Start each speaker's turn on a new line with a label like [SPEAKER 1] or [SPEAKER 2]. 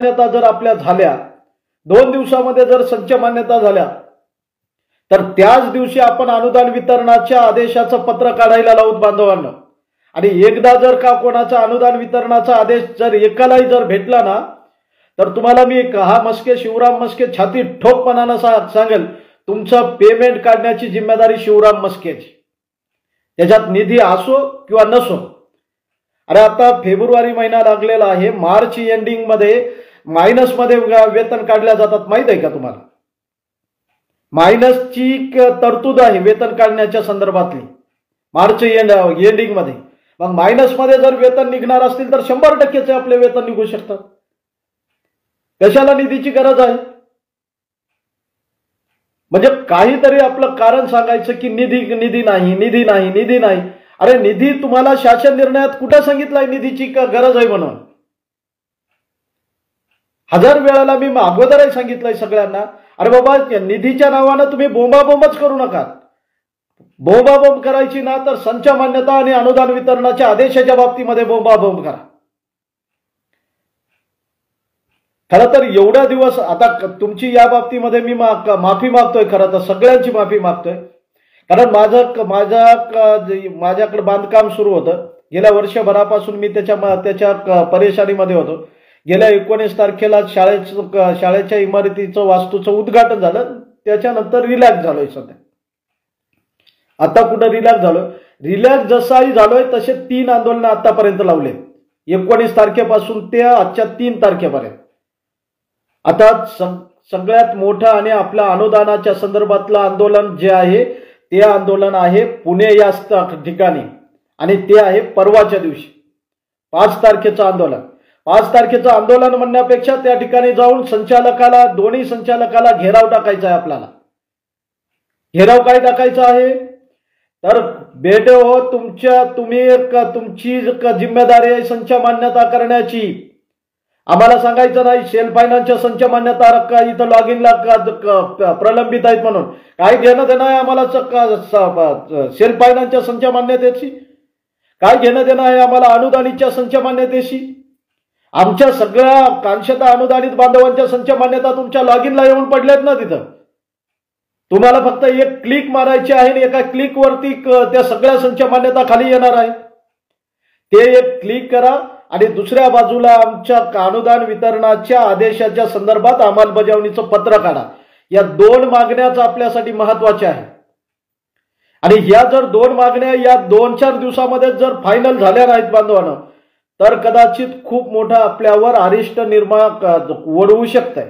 [SPEAKER 1] मान्यता जर आपल्या झाल्या, 2 दिवसामध्ये जर संच मान्यता झाल्या, तर त्याच दिवशी आपण अनुदान वितरणाच्या आदेशाचं पत्र काढायला लावूत बांधवांना। आणि एकदा जर का कोणाचा अनुदान वितरणाचा आदेश जर एकालाही जर भेटला ना, तर तुम्हाला मी हा मस्के शिवराम मस्के छाती ठोकपणानं सांगेल, तुमचं पेमेंट काढण्याची जिम्मेदारी शिवराम मस्केची। त्याच्यात निधी असो किंवा नसो। अरे आता फेब्रुवारी महिना लागलेला आहे, मार्च एंडिंग मध्ये मायनस मध्ये वेतन काढल्या जातात, माहित आहे का तुम्हाला? मायनसची तरतूद आहे वेतन काढण्याच्या संदर्भातली मार्च एंडिंग मध्ये। मग मायनस मध्ये जर वेतन निघणार असतील तर 100%चे आपले वेतन निघू शकतात। कशाला निधीची गरज आहे? म्हणजे काहीतरी आपलं कारण सांगायचं की निधी नाही। अरे निधी तुम्हाला शासन निर्णयात कुठं सांगितलंय निधीची गरज आहे म्हणून? 1000 वेळाला मी अगोदरही सांगितलंय सगळ्यांना, अरे बाबा निधीच्या नावानं तुम्ही बोंबाबोंबच करू नका। बोंबाबोंब करायची ना तर संच मान्यता आणि अनुदान वितरणाच्या आदेशाच्या बाबतीमध्ये बोंबाबोंब करा। खरं तर एवढा दिवस आता तुमची या बाबतीमध्ये मी माफी मागतोय, खरं तर सगळ्यांची माफी मागतोय। कारण माझ्याकडे बांधकाम सुरू होतं गेल्या वर्षभरापासून, मी त्याच्या परेशानीमध्ये होतो। गेल्या 19 तारखेला शाळेच्या इमारतीचं वास्तूचं उद्घाटन झालं, त्याच्यानंतर रिलॅक्स झालोय सध्या। आता कुठं रिलॅक्स झालोय? रिलॅक्स जसाही झालोय तसे 3 आंदोलन आतापर्यंत लावले, 19 तारखेपासून ते आजच्या 3 तारखेपर्यंत। आता सगळ्यात मोठं आणि आपल्या अनुदानाच्या संदर्भातलं आंदोलन जे आहे ते आंदोलन आहे पुणे या ठिकाणी, आणि ते आहे परवाच्या दिवशी 5 तारखेचं आंदोलन। 5 तारखेचं आंदोलन म्हणण्यापेक्षा त्या ठिकाणी जाऊन दोन्ही संचालकाला घेराव टाकायचा आहे आपल्याला। घेराव काय टाकायचा आहे तर बेटे हो, तुमची जिम्मेदारी आहे संच मान्यता करण्याची। आम्हाला सांगायचं नाही सेल्फ फायनान्सच्या संच मान्यता इथं लॉग इनला प्रलंबित आहेत म्हणून। काय घेणं देणं आहे आम्हाला सेल्फ फायनान्सच्या संच मान्यतेशी? काय घेणं देणं आहे आम्हाला अनुदानितच्या संच मान्यतेशी? आमच्या सगळ्या कांशता अनुदानित बांधवांच्या संच मान्यता तुमच्या लॉग इनला येऊन पडल्यात ना। तिथं तुम्हाला फक्त एक क्लिक मारायची आहे आणि एका क्लिक वरती त्या सगळ्या संच मान्यता खाली येणार आहे। ते एक क्लिक करा आणि दुसऱ्या बाजूला आमच्या अनुदान वितरणाच्या आदेशाच्या संदर्भात अंमलबजावणीचं पत्र काढा। या 2 मागण्याच आपल्यासाठी महत्त्वाच्या आहे। आणि ह्या जर 2 मागण्या या 2-4 दिवसामध्ये जर फायनल झाल्या नाहीत बांधवांनो, तर कदाचित खूप मोठा आपल्यावर अरिष्ट निर्माण ओढवू शकतंय।